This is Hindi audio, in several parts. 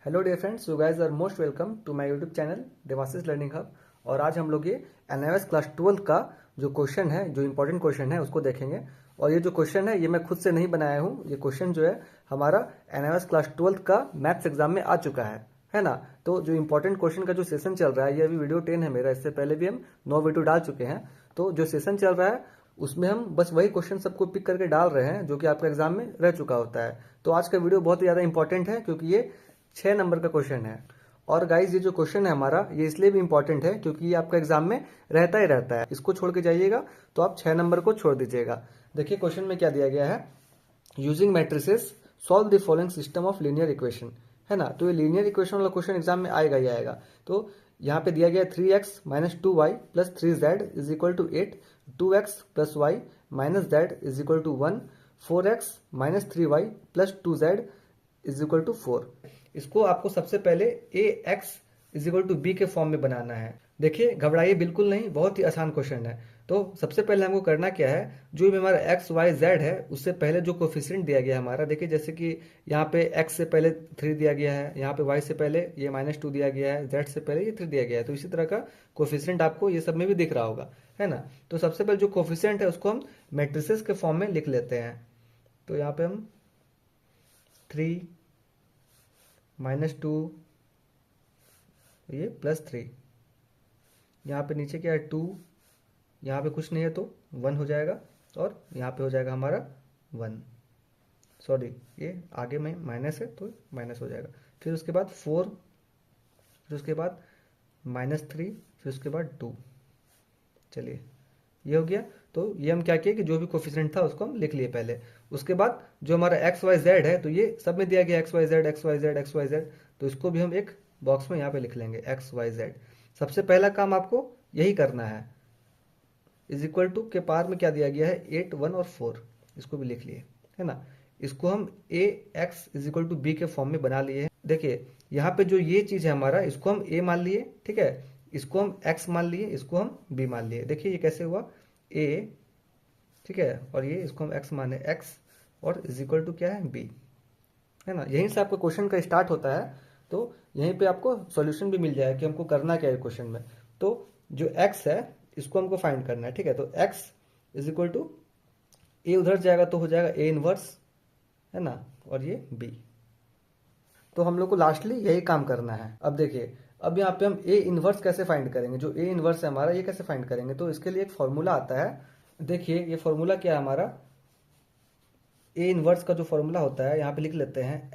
Hello dear friends, you guys are most welcome to my YouTube channel Devashish learning hub. और आज हम लोग ये एनआईएस क्लास 12 का जो क्वेश्चन है, जो इंपॉर्टेंट क्वेश्चन है, उसको देखेंगे। और ये जो क्वेश्चन है ये मैं खुद से नहीं बनाया हूँ। ये क्वेश्चन जो है हमारा एनआईएस क्लास 12 का मैथ्स एग्जाम में आ चुका है ना। तो जो इंपॉर्टेंट क्वेश्चन का जो सेशन चल रहा है, ये अभी वीडियो 10 है मेरा। इससे पहले भी हम 9 वीडियो डाल चुके हैं। तो जो सेशन चल रहा है उसमें हम बस वही क्वेश्चन सबको पिक करके डाल रहे हैं जो कि आपका एग्जाम में रह चुका होता है। तो आज का वीडियो बहुत ही ज़्यादा इंपॉर्टेंट है क्योंकि ये 6 नंबर का क्वेश्चन है। और गाइज, ये जो क्वेश्चन है हमारा, ये इसलिए भी इंपॉर्टेंट है क्योंकि ये आपका एग्जाम में रहता ही रहता है। इसको छोड़ के जाइएगा तो आप 6 नंबर को छोड़ दीजिएगा। देखिए क्वेश्चन में क्या दिया गया है। Using matrices solve the following system of linear equation, है ना। तो ये लीनियर इक्वेशन वाला क्वेश्चन एग्जाम में आएगा ही आएगा। तो यहाँ पे दिया गया 3x minus 2y plus 3z is equal to 8, 2x plus y minus z is equal to 1, 4x minus 3y plus 2z is equal to 4। इसको आपको सबसे पहले A X is equal to B के फॉर्म में बनाना है। देखिए घबराइए बिल्कुल नहीं, बहुत ही आसान क्वेश्चन है। तो सबसे पहले हमको करना क्या है, जो भी हमारा एक्स वाई जेड है उससे पहले जो कोफिशिएंट दिया गया है हमारा, देखिए जैसे कि यहाँ पे एक्स से पहले 3 दिया गया है, यहाँ पे वाई से पहले ये -2 दिया गया है, जेड से पहले ये 3 दिया गया है। तो इसी तरह का कोफिशिएंट आपको ये सब में भी दिख रहा होगा, है ना। तो सबसे पहले जो कोफिशिएंट है उसको हम मैट्रिसेस के फॉर्म में लिख लेते हैं। तो यहाँ पे हम 3 -2 ये +3, यहाँ पे नीचे क्या है 2, यहाँ पे कुछ नहीं है तो 1 हो जाएगा, और यहाँ पे हो जाएगा हमारा 1। सॉरी, ये आगे में माइनस है तो माइनस हो जाएगा। फिर उसके बाद 4, फिर उसके बाद -3, फिर उसके बाद 2। चलिए ये हो गया। तो ये हम क्या किए कि जो भी कोफिशिएंट था उसको हम लिख लिए पहले। उसके बाद जो हमारा एक्स वाई जेड है, तो ये सब में दिया गया x y z x y z x y z. तो इसको भी हम एक बॉक्स में यहाँ पे लिख लेंगे एक्स वाई जेड। सबसे पहला काम आपको यही करना है। इज इक्वल टू के पार में क्या दिया गया है 8, 1 और 4, इसको भी लिख लिए, है ना। इसको हम A X is equal to B के फॉर्म में बना लिए हैं। देखिए यहाँ पे जो ये चीज है हमारा, इसको हम ए मान लिए, ठीक है। इसको हम एक्स मान लिए, इसको हम बी मान लिए। देखिए ये कैसे हुआ, ए, ठीक है, और ये इसको हम एक्स माने एक्स, और इज इक्वल टू क्या है बी, है ना। यहीं से आपका क्वेश्चन का स्टार्ट होता है। तो यहीं पे आपको सॉल्यूशन भी मिल जाएगा कि हमको करना क्या है क्वेश्चन में। तो जो एक्स है इसको हमको फाइंड करना है, ठीक है। तो एक्स इज इक्वल टू ए उधर जाएगा तो हो जाएगा ए इनवर्स, है ना, और ये बी। तो हम लोग को लास्टली यही काम करना है। अब देखिए, अब यहाँ पे हम ए इनवर्स कैसे फाइंड करेंगे। जो ए इनवर्स है हमारा, ये कैसे फाइंड करेंगे। तो इसके लिए एक फॉर्मूला आता है। देखिए ये फॉर्मूला क्या है हमारा, ए इनवर्स का जो फॉर्मूला होता है यहाँ पे लिख लेते हैं,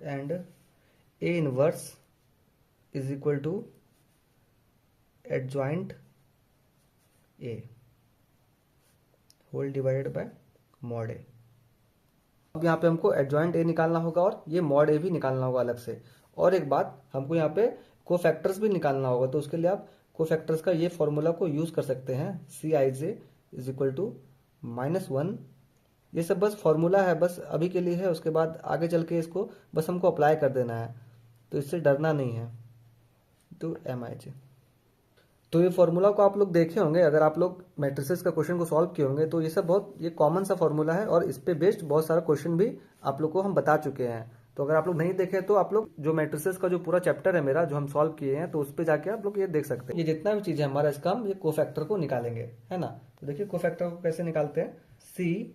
and A inverse is equal to adjoint A whole divided by mod A. अब यहाँ पे हमको एडजॉइंट ए निकालना होगा और ये मॉड ए भी निकालना होगा अलग से। और एक बात, हमको यहाँ पे कोफैक्टर्स भी निकालना होगा। तो उसके लिए आप कोफैक्टर्स का ये फॉर्मूला को यूज कर सकते हैं, Cij इज इक्वल टू -1। ये सब बस फॉर्मूला है, बस अभी के लिए है। उसके बाद आगे चल के इसको बस हमको अप्लाई कर देना है, तो इससे डरना नहीं है। तो Mij, तो ये फॉर्मूला को आप लोग देखे होंगे, अगर आप लोग मैट्रिसेस का क्वेश्चन को सॉल्व किए होंगे तो ये सब बहुत ये कॉमन सा फॉर्मूला है। और इस पे बेस्ड बहुत सारा क्वेश्चन भी आप लोग को हम बता चुके हैं। तो अगर आप लोग नहीं देखे तो आप लोग जो मैट्रिसेस का जो पूरा चैप्टर है मेरा, जो हम सॉल्व किए हैं, तो उस पर जाके आप लोग ये देख सकते हैं। ये जितना भी चीज है हमारा, इसका हम ये कोफैक्टर को निकालेंगे, है ना। तो देखिए कोफैक्टर को कैसे निकालते हैं, सी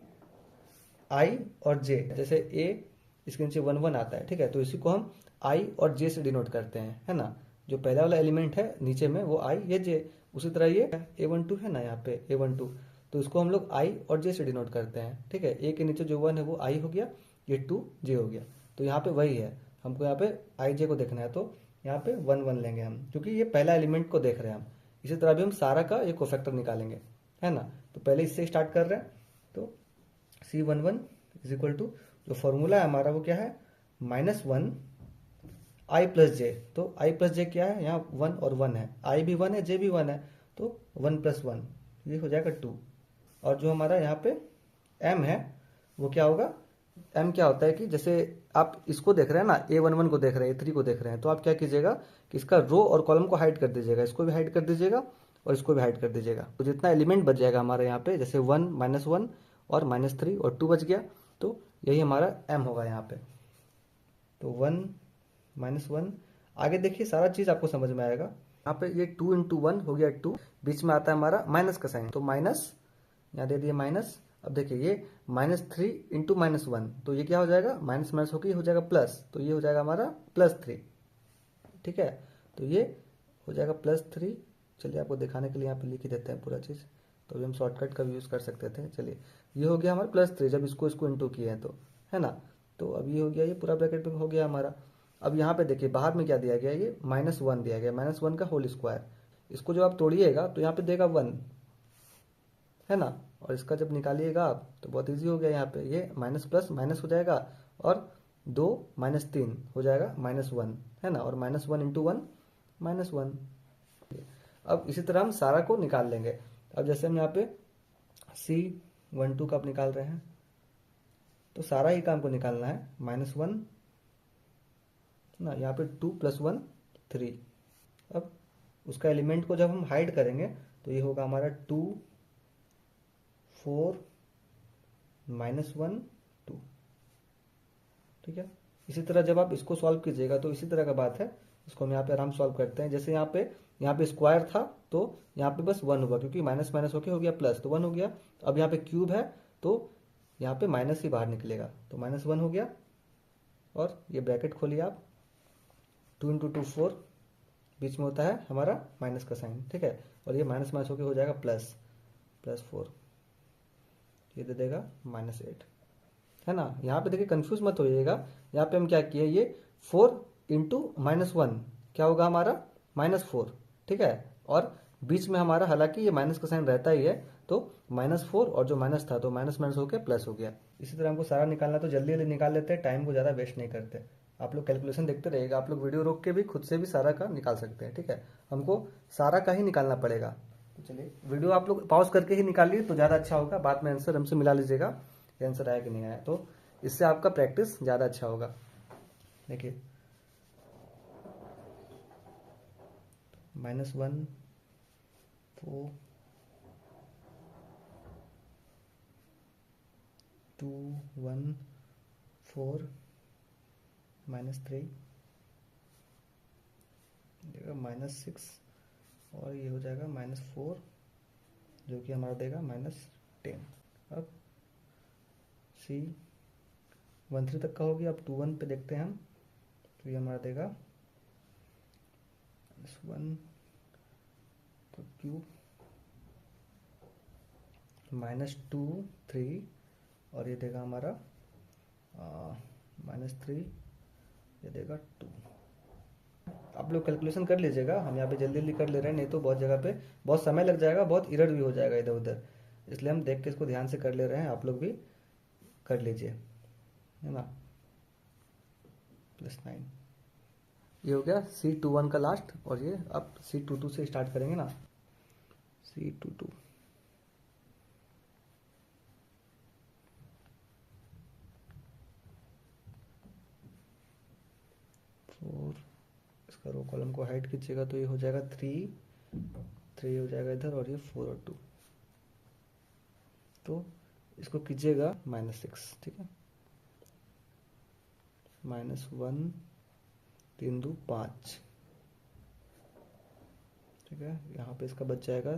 आई और जे। जैसे ए इसके नीचे 1 1 आता है, ठीक है। तो इसी को हम आई और जे से डिनोट करते हैं, है ना। जो पहला वाला एलिमेंट है नीचे में वो आई, ये जे। उसी तरह ये A12 है ना, यहाँ पे A12, तो इसको हम लोग आई और जे से डिनोट करते हैं, ठीक है। ए के नीचे जो 1 है वो आई हो गया, ये 2 जे हो गया। तो यहाँ पे वही है, हमको यहाँ पे आई जे को देखना है। तो यहाँ पे 1 1 लेंगे हम, क्योंकि ये पहला एलिमेंट को देख रहे हैं हम। इसी तरह भी हम सारा का ये कोफैक्टर निकालेंगे, है ना। तो पहले इससे स्टार्ट कर रहे हैं। तो C11 इज इक्वल टू, जो फॉर्मूला है हमारा वो क्या है, -1 आई प्लस जे। तो आई प्लस जे क्या है, यहाँ 1 और 1 है, आई भी 1 है, जे भी 1 है, तो 1 + 1 ये हो जाएगा 2। और जो हमारा यहाँ पे m है वो क्या होगा, m क्या होता है कि जैसे आप इसको देख रहे हैं ना, A11 को देख रहे हैं, A3 को देख रहे हैं, तो आप क्या कीजिएगा कि इसका रो और कॉलम को हाइड कर दीजिएगा, इसको भी हाइड कर दीजिएगा और इसको भी हाइड कर दीजिएगा। तो जितना एलिमेंट बच जाएगा हमारे यहाँ पे, जैसे 1 -1 और -3 और 2 बच गया, तो यही हमारा m होगा यहाँ पे। तो 1 -1। आगे देखिए सारा चीज़ आपको समझ में आएगा। यहाँ पे ये 2 × 1 हो गया 2, बीच में आता है हमारा माइनस का साइन, तो माइनस यहाँ दे दिए माइनस। अब देखिए ये -3 × -1, तो ये क्या हो जाएगा, माइनस माइनस होकर हो जाएगा प्लस, तो ये हो जाएगा हमारा +3। ठीक है, तो ये हो जाएगा +3। चलिए आपको दिखाने के लिए यहाँ पे लिख ही देते हैं पूरा चीज़, तो अभी हम शॉर्टकट का भी यूज़ कर सकते थे। चलिए ये हो गया हमारा +3 जब इसको इसको इंटू किए हैं तो, है ना। तो अब ये हो गया, ये पूरा ब्रैकेट में हो गया हमारा। अब यहाँ पे देखिए बाहर में क्या दिया गया, ये -1 दिया गया, -1 का होल स्क्वायर। इसको जब आप तोड़िएगा तो यहाँ पे देगा 1, है ना। और इसका जब निकालिएगा आप तो बहुत इजी हो गया, यहाँ पे ये माइनस प्लस माइनस हो जाएगा, और 2 -3 हो जाएगा -1, है ना। और -1 × 1 -1। अब इसी तरह हम सारा को निकाल लेंगे। अब जैसे हम यहाँ पे C12 का आप निकाल रहे हैं, तो सारा ही काम को निकालना है। -1 ना, यहाँ पे 2 + 1 3। अब उसका एलिमेंट को जब हम हाइड करेंगे तो ये होगा हमारा 2 4 -1 2। ठीक है, इसी तरह जब आप इसको सॉल्व कीजिएगा तो इसी तरह का बात है, इसको हम यहाँ पे आराम सॉल्व करते हैं। जैसे यहाँ पे स्क्वायर था तो यहाँ पे बस 1 होगा, क्योंकि माइनस माइनस होके हो गया प्लस, तो 1 हो गया। अब यहाँ पे क्यूब है तो यहाँ पे माइनस ही बाहर निकलेगा, तो -1 हो गया। और ये ब्रैकेट खोलिए आप, 2 × 2 4, बीच में होता है हमारा माइनस का साइन। ठीक है, और ये माइनस माइनस होके हो जाएगा +4, ये दे देगा -8, है ना। यहाँ पे देखिए कंफ्यूज मत होइएगा, यहाँ पे हम क्या किए, ये 4 × -1 क्या होगा हमारा -4। ठीक है, और बीच में हमारा हालांकि ये माइनस का साइन रहता ही है, तो -4 और जो माइनस था तो माइनस माइनस होकर प्लस हो गया। इसी तरह हमको सारा निकालना, तो जल्दी जल्दी निकाल लेते हैं, टाइम को ज़्यादा वेस्ट नहीं करते। आप लोग कैलकुलेशन देखते रहिएगा, आप लोग वीडियो रोक के भी खुद से भी सारा का निकाल सकते हैं। ठीक है, हमको सारा का ही निकालना पड़ेगा। तो चलिए वीडियो आप लोग पॉज करके ही निकालिए तो ज़्यादा अच्छा होगा, बाद में आंसर हमसे मिला लीजिएगा, ये आंसर आया कि नहीं आया, तो इससे आपका प्रैक्टिस ज़्यादा अच्छा होगा। देखिए -1 4 2 1 4 -3 देगा -6, और ये हो जाएगा -4 जो कि हमारा देगा -10। अब C13 तक का हो गया। अब 21 पे देखते हैं हम, तो ये हमारा देगा -1 तो क्यूब -2 3, और ये देगा हमारा -3, ये देगा 2। आप लोग कैलकुलेशन कर लीजिएगा, हम यहाँ पे जल्दी जल्दी कर ले रहे हैं, नहीं तो बहुत जगह पे बहुत समय लग जाएगा, बहुत एरर भी हो जाएगा इधर उधर, इसलिए हम देख के इसको ध्यान से कर ले रहे हैं। आप लोग भी कर लीजिए, है ना। +9, ये हो गया C21 का लास्ट। और ये अब C22 से स्टार्ट करेंगे ना, C22 4, इसका रो कॉलम को हाइड कीजिएगा तो ये हो जाएगा 3 हो जाएगा इधर, और ये 4 और 2, तो इसको कीजिएगा -6। ठीक है, -1 3 2 5। ठीक है, यहाँ पे इसका बच जाएगा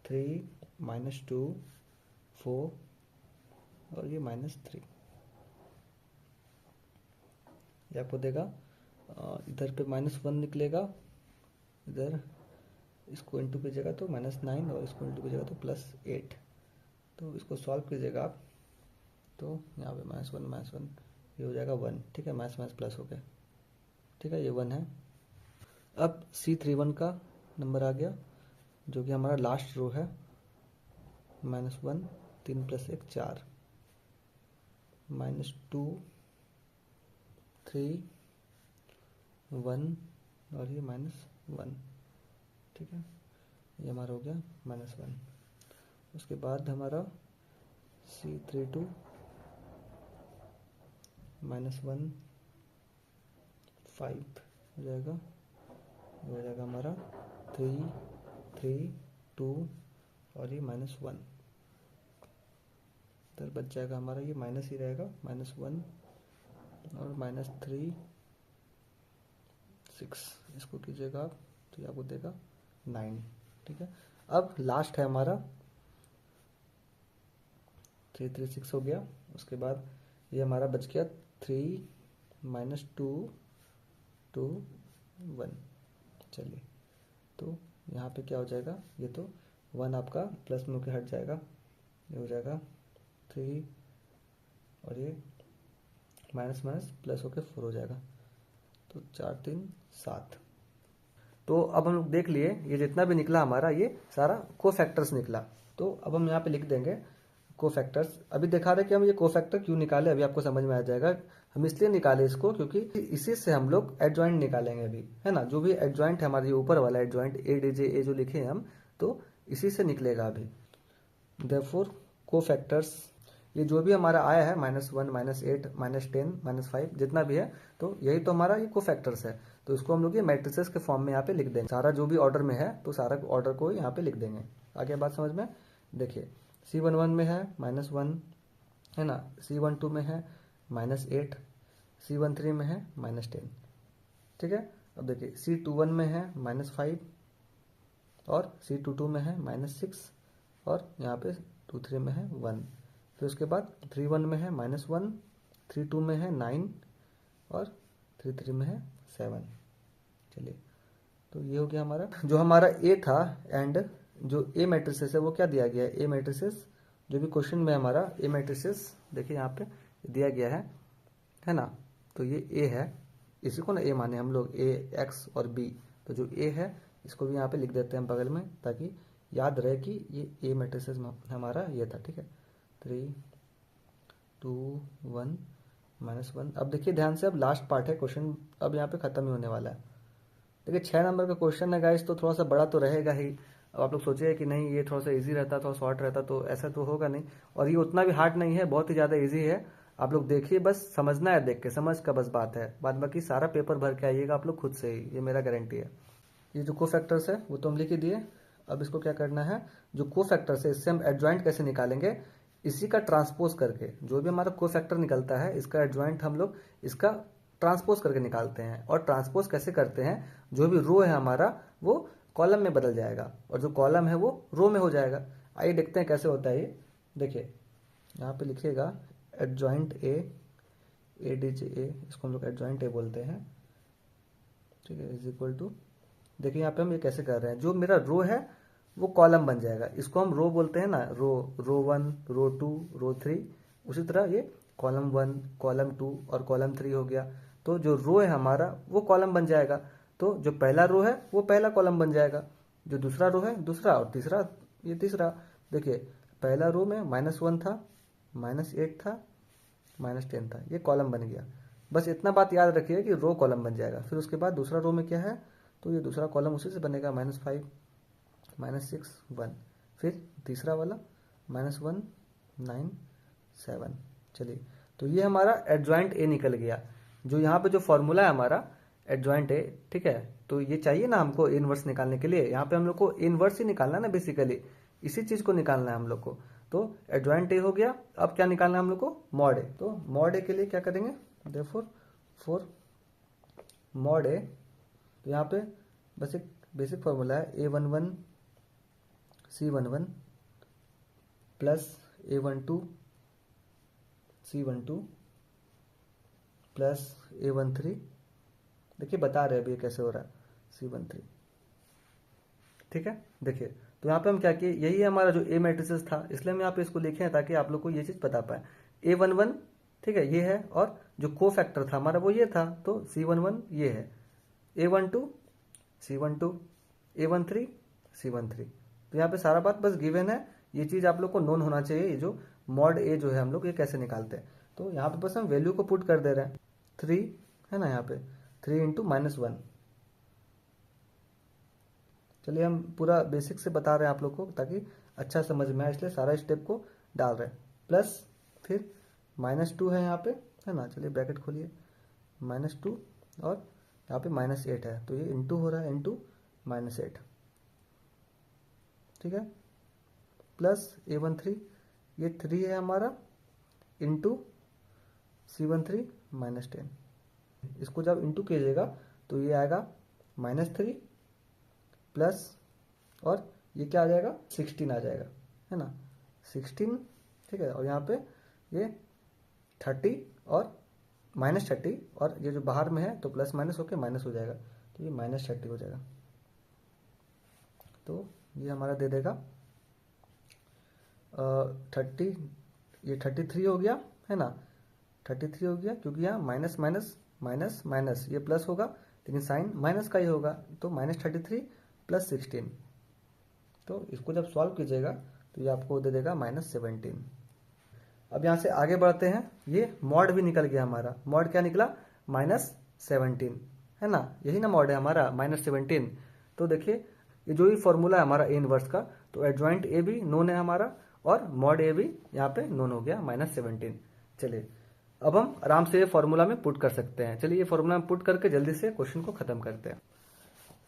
3 -2 4, और ये -3, ये आपको देगा। इधर पे -1 निकलेगा, इधर इसको इंटू कीजिएगा तो -9, और इसको इंटू कीजिएगा तो +8। तो इसको सॉल्व कीजिएगा आप, तो यहाँ पे -1 ये हो जाएगा 1। ठीक है, माइनस माइनस प्लस हो गया। ठीक है, ये 1 है। अब C31 का नंबर आ गया, जो कि हमारा लास्ट रो है, -1 3 + 1 4, -2 3 1, और ये -1। ठीक है, ये हमारा हो गया -1। उसके बाद हमारा C32 -1 5 हो जाएगा, ये हो जाएगा हमारा 3 3 2, और ये -1। इधर बच जाएगा हमारा, ये माइनस ही रहेगा, -1 और -3 6 इसको कीजिएगा आप, तो ये आपको देगा 9। ठीक है, अब लास्ट है हमारा 3 3 6 हो गया। उसके बाद ये हमारा बच गया 3 -2 2 1। चलिए, तो यहाँ पे क्या हो जाएगा, ये तो 1 आपका प्लस में होकर हट जाएगा, ये हो जाएगा 3 और ये माइनस माइनस प्लस होकर 4 हो जाएगा, तो 4 3 7। तो अब हम लोग देख लिए ये जितना भी निकला हमारा ये सारा कोफैक्टर्स निकला। तो अब हम यहाँ पे लिख देंगे कोफैक्टर्स। अभी दिखा रहे कि हम ये कोफैक्टर क्यों निकाले, अभी आपको समझ में आ जाएगा। हम इसलिए निकाले इसको क्योंकि इसी से हम लोग एडजॉइंट निकालेंगे अभी, है ना। जो भी एडजॉइंट है हमारे ऊपर वाला एडजॉइंट ए डी जे ए जो लिखे हैं हम, तो इसी से निकलेगा अभी। देयरफॉर कोफैक्टर्स, ये जो भी हमारा आया है -1 -8 -10 -5 जितना भी है, तो यही तो हमारा ये कोफैक्टर्स है। तो इसको हम लोग ये मैट्रिसेस के फॉर्म में यहाँ पे लिख देंगे। सारा जो भी ऑर्डर में है तो सारा ऑर्डर को यहाँ पे लिख देंगे। आगे बात समझ में, देखिए C11 में है -1, है ना, C12 में है -8, C13 में है -10। ठीक है, अब देखिए C21 में है -5 और C22 में है -6 और यहाँ पे 23 में है 1। फिर उसके बाद 31 में है -1, 32 में है 9 और 33 में है 7। चलिए, तो ये हो गया हमारा जो हमारा ए था। एंड जो ए मैट्रिसेस है वो क्या दिया गया है, ए मैट्रिसेस जो भी क्वेश्चन में हमारा ए मैट्रिसेस देखिए यहाँ पे दिया गया है ना। तो ये ए है, इसी को ना ए माने हम लोग, ए एक्स और बी। तो जो ए है इसको भी यहाँ पे लिख देते हैं बगल में, ताकि याद रहे कि ये ए मैट्रिसेस हमारा ये था। ठीक है, 3 2 1 -1। अब देखिए ध्यान से, अब लास्ट पार्ट है क्वेश्चन, अब यहाँ पे खत्म ही होने वाला है। देखिए 6 नंबर का क्वेश्चन है गाइस, तो थोड़ा सा बड़ा तो रहेगा ही। अब आप लोग सोचिए कि नहीं ये थोड़ा सा इजी रहता, थोड़ा शॉर्ट रहता, तो ऐसा तो होगा नहीं। और ये उतना भी हार्ड नहीं है, बहुत ही ज़्यादा इजी है। आप लोग देखिए, बस समझना है, देख के समझ का बस बात है। बाद बाकी सारा पेपर भर के आइएगा आप लोग खुद से ही, ये मेरा गारंटी है। ये जो कोफैक्टर्स है वो तो हम लिख ही दिए। अब इसको क्या करना है, जो कोफैक्टर्स है इससे हम एडजॉइंट कैसे निकालेंगे, इसी का ट्रांसपोज करके जो भी हमारा कोफैक्टर निकलता है इसका एडजॉइंट हम लोग इसका ट्रांसपोज करके निकालते हैं। और ट्रांसपोज कैसे करते हैं, जो भी रो है हमारा वो कॉलम में बदल जाएगा और जो कॉलम है वो रो में हो जाएगा। आइए देखते हैं कैसे होता है ये। देखिए यहाँ पे लिखिएगा एडजॉइंट ए डी जे ए, इसको हम लोग एडजॉइंट ए बोलते हैं। ठीक है, इज इक्वल टू, देखिए यहाँ पे हम ये कैसे कर रहे हैं, जो मेरा रो है वो कॉलम बन जाएगा, इसको हम रो बोलते हैं ना, रो 1 रो 2 रो 3। उसी तरह ये कॉलम 1 कॉलम 2 और कॉलम 3 हो गया। तो जो रो है हमारा वो कॉलम बन जाएगा, तो जो पहला रो है वो पहला कॉलम बन जाएगा, जो दूसरा रो है दूसरा, और तीसरा ये तीसरा। देखिए पहला रो में -1 था, -8 था, -10 था, ये कॉलम बन गया। बस इतना बात याद रखिए कि रो कॉलम बन जाएगा। फिर उसके बाद दूसरा रो में क्या है, तो ये दूसरा कॉलम उसी से बनेगा, -5 -6 1। फिर तीसरा वाला -1 9 7। चलिए, तो ये हमारा एडजॉइंट ए निकल गया। जो यहाँ पे जो फॉर्मूला है हमारा एडजॉइंट ए, ठीक है, तो ये चाहिए ना हमको इनवर्स निकालने के लिए। यहाँ पे हम लोग को इनवर्स ही निकालना है ना, बेसिकली इसी चीज को निकालना है हम लोग को। तो एडजॉइंट ए हो गया। अब क्या निकालना है हम लोग को, मॉड ए। तो मॉड ए के लिए क्या करेंगे, देयरफॉर फॉर मॉड ए, तो यहाँ पे बस एक बेसिक फॉर्मूला है, A11 C11 plus A12 C12 plus A13। देखिए बता रहे अभी कैसे हो रहा है, C13। ठीक है, देखिए तो यहाँ पे हम क्या किए, यही है हमारा जो ए मैट्रिसेस था, इसलिए हम यहाँ पे इसको लिखे हैं ताकि आप लोग को ये चीज बता पाए। A11, ठीक है, ये है, और जो को फैक्टर था हमारा वो ये था, तो C11 ये है, A12 C12 A13 C13। तो यहाँ पे सारा बात बस गिवन है, ये चीज आप लोग को नोन होना चाहिए। ये जो मॉड ए जो है हम लोग ये कैसे निकालते हैं, तो यहाँ पे बस हम वैल्यू को पुट कर दे रहे हैं। 3 है ना, यहाँ पे 3 इंटू -1। चलिए हम पूरा बेसिक से बता रहे हैं आप लोग को ताकि अच्छा समझ में आए, इसलिए सारा स्टेप को डाल रहे हैं। प्लस फिर -2 है यहाँ पे, है ना, चलिए ब्रैकेट खोलिए, -2 और यहाँ पे -8 है, तो ये इंटू हो रहा है, इंटू -8। ठीक है, प्लस A13 ये 3 है हमारा, इंटू C13 -10। इसको जब इंटू कीजिएगा तो ये आएगा -3 प्लस, और ये क्या आ जाएगा 16 आ जाएगा, है ना 16, ठीक है। और यहाँ पे ये 30 और -30, और ये जो बाहर में है तो प्लस माइनस होके माइनस हो जाएगा, तो ये -30 हो जाएगा। तो ये हमारा दे देगा 30, ये 33 हो गया, है ना 33 हो गया, क्योंकि यहाँ माइनस माइनस माइनस माइनस ये प्लस होगा, लेकिन साइन माइनस का ही होगा, तो -33 प्लस 16। तो इसको जब सॉल्व कीजिएगा तो ये आपको दे देगा -17। अब यहाँ से आगे बढ़ते हैं, ये मॉड भी निकल गया हमारा। मॉड क्या निकला? -17, है ना, यही ना मॉड है हमारा -17। तो देखिए ये जो भी फॉर्मूला है हमारा ए इनवर्स का, तो एडजॉइंट ए भी नोन है हमारा, और मॉड ए भी यहाँ पे नोन हो गया -17। चलिए अब हम आराम से ये फॉर्मूला में पुट कर सकते हैं। चलिए ये फॉर्मूला में पुट करके जल्दी से क्वेश्चन को खत्म करते हैं।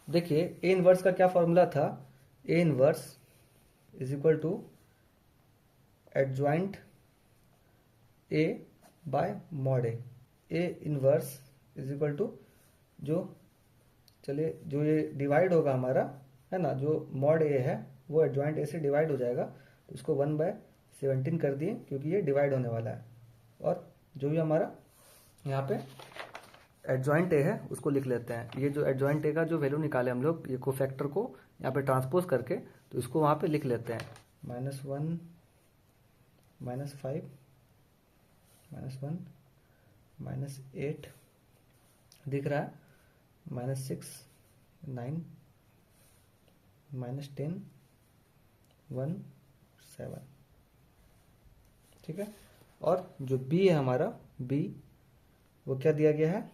देखिए ए इनवर्स का क्या फॉर्मूला था? A inverse is equal to adjoint A by mod A. A inverse is equal to जो, चलिए जो ये डिवाइड होगा हमारा, है ना, जो मॉड ए है वो एडजॉइंट ए से डिवाइड हो जाएगा, तो इसको 1/17 कर दिए क्योंकि ये डिवाइड होने वाला है। और जो भी हमारा यहाँ पे एडजॉइंट ए है उसको लिख लेते हैं। ये जो एडजॉइंट ए का जो वैल्यू निकाले हम लोग, ये कोफैक्टर को यहाँ पे ट्रांसपोज करके, तो इसको वहाँ पे लिख लेते हैं -1 -5 -1 -8 दिख रहा है, -6 9 -10 1 7, ठीक है। और जो बी है हमारा, बी वो क्या दिया गया है?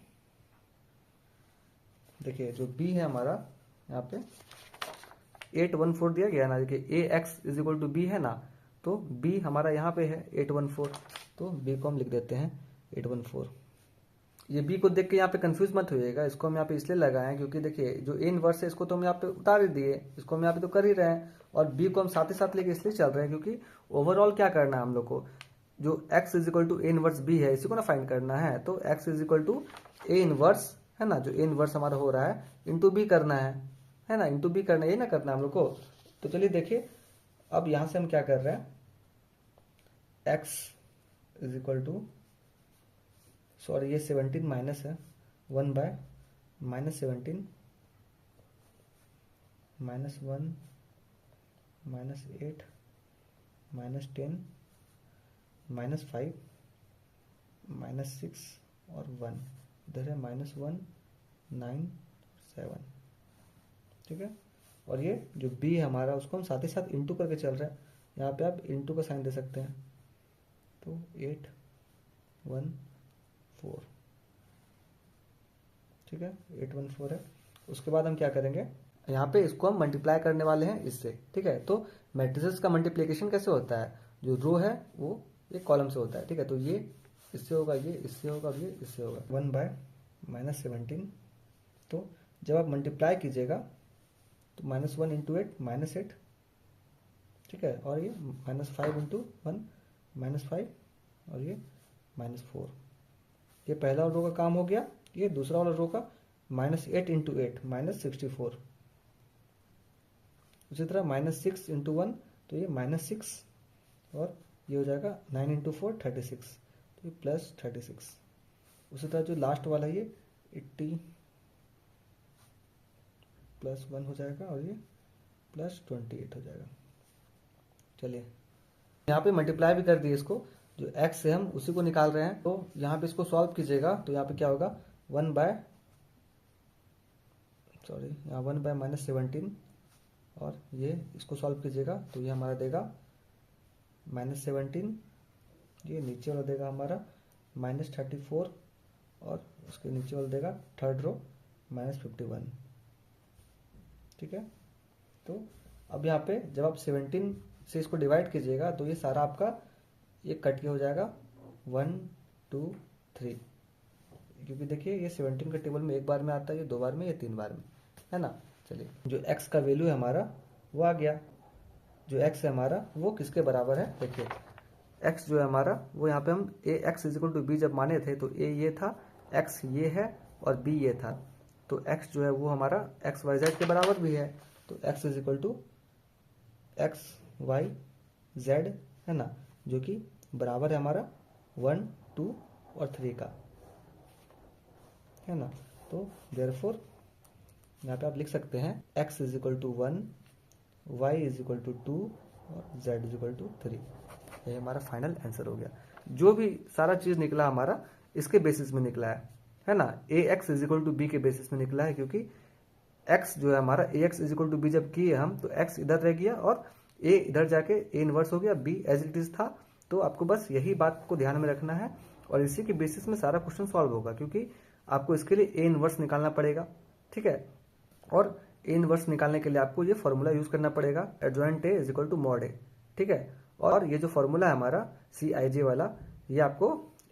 देखिए जो बी है हमारा यहाँ पे 814 दिया गया है ना। देखिए A X is equal to B है ना, तो बी हमारा यहाँ पे है 814, तो बी को हम लिख देते हैं 814। ये बी को देख के यहाँ पे कंफ्यूज मत होइएगा, इसको हम यहाँ पे इसलिए लगाए हैं क्योंकि देखिए जो ए इनवर्स है इसको तो हम यहाँ पे उतार ही दिए, इसको हम यहाँ पे तो कर ही रहे हैं, और बी को हम साथ ही साथ लेके इसलिए चल रहे हैं क्योंकि ओवरऑल क्या करना है हम लोग को, जो x is equal to A inverse B है इसी को ना फाइंड करना है। तो x is equal to A inverse, है ना, जो ए इनवर्स हमारा हो रहा है इंटू बी करना है ना, इंटू बी करना, यही ना करना है हम लोग को। तो चलिए देखिए अब यहाँ से हम क्या कर रहे हैं, x is equal to, sorry ये 17 माइनस है, 1/-17 -1 -8 -10 -5 -6 और 1, इधर है -1 9 7, ठीक है। और ये जो b है हमारा उसको हम साथ ही साथ इंटू करके चल रहे हैं, यहाँ पे आप इंटू का साइन दे सकते हैं, तो 8 1 4, ठीक है 8 1 4 है। उसके बाद हम क्या करेंगे, यहाँ पे इसको हम मल्टीप्लाई करने वाले हैं इससे, ठीक है। तो मैट्रिसेस का मल्टीप्लिकेशन कैसे होता है, जो रो है वो एक कॉलम से होता है, ठीक है। तो ये इससे होगा, ये इससे होगा, ये इससे होगा, 1/-17। तो जब आप मल्टीप्लाई कीजिएगा तो -1 × 8 -8, ठीक है। और ये -5 × 1 -5, और ये -4। ये पहला रो का काम हो गया। ये दूसरा वाला रो का -8 × 8 -64। उसी तरह -6 × 1, तो ये -6, और ये हो जाएगा 9 × 4 36, तो ये +36। उसी तरह जो लास्ट वाला है ये 80 +1 हो जाएगा, और ये +28 हो जाएगा। चलिए यहाँ पे मल्टीप्लाई भी कर दिए इसको, जो x है हम उसी को निकाल रहे हैं। तो यहाँ पे इसको सॉल्व कीजिएगा तो यहाँ पे क्या होगा, 1/-17, और ये इसको सॉल्व कीजिएगा तो ये हमारा देगा -17, ये नीचे वाला देगा हमारा -34, और उसके नीचे वाला देगा थर्ड रो -51, ठीक है। तो अब यहाँ पे जब आप 17 से इसको डिवाइड कीजिएगा तो ये सारा आपका ये कट के हो जाएगा 1 2 3, क्योंकि देखिए ये 17 का टेबल में एक बार में आता है, ये 2 बार में, ये 3 बार में, है ना। चलिए जो x का वैल्यू है हमारा वो आ गया, जो x है हमारा वो किसके बराबर है, देखिए एक्स जो है हमारा वो यहाँ पे हम A x is equal to be जब माने थे तो ए ये था, एक्स ये है और बी ये था। तो एक्स जो है वो हमारा एक्स वाई जेड के बराबर भी है। तो x is equal to x y z है ना, जो कि बराबर है हमारा 1, 2 और 3 का, है ना। तो देयरफॉर यहाँ पे आप लिख सकते हैं x is equal to 1, y is equal to 2 और z इजिकल टू 3। ये हमारा फाइनल आंसर हो गया। जो भी सारा चीज निकला हमारा इसके बेसिस में निकला है ना। ए एक्स इजिकल टू बी के बेसिस में निकला है, क्योंकि x जो है हमारा ए एक्स इजिकल टू बी जब किए हम तो x इधर रह गया और a इधर जाके a इनवर्स हो गया, b एज इट इज था। तो आपको बस यही बात को ध्यान में रखना है और इसी के बेसिस में सारा क्वेश्चन सॉल्व होगा, क्योंकि आपको इसके लिए a इनवर्स निकालना पड़ेगा, ठीक है। और ए इनवर्स निकालने के लिए आपको ये फॉर्मूला यूज करना पड़ेगा, adjoint A is equal to mod A, ठीक है। और ये जो फॉर्मूला है हमारा CIJ वाला, ये आपको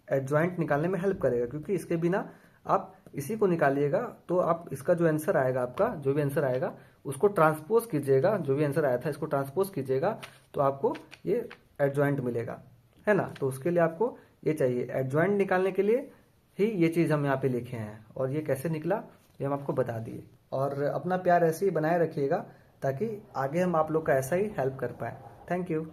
एडजॉइंट निकालने में हेल्प करेगा, क्योंकि इसके बिना आप इसी को निकालिएगा तो आप इसका जो आंसर आएगा, आपका जो भी आंसर आएगा उसको ट्रांसपोज कीजिएगा, जो भी आंसर आया था इसको ट्रांसपोज कीजिएगा तो आपको ये एडजॉइंट मिलेगा, है ना। तो उसके लिए आपको ये चाहिए, एडजॉइंट निकालने के लिए ही ये चीज़ हम यहाँ पे लिखे हैं। और ये कैसे निकला ये हम आपको बता दिए। और अपना प्यार ऐसे ही बनाए रखिएगा ताकि आगे हम आप लोग का ऐसा ही हेल्प कर पाए। Thank you.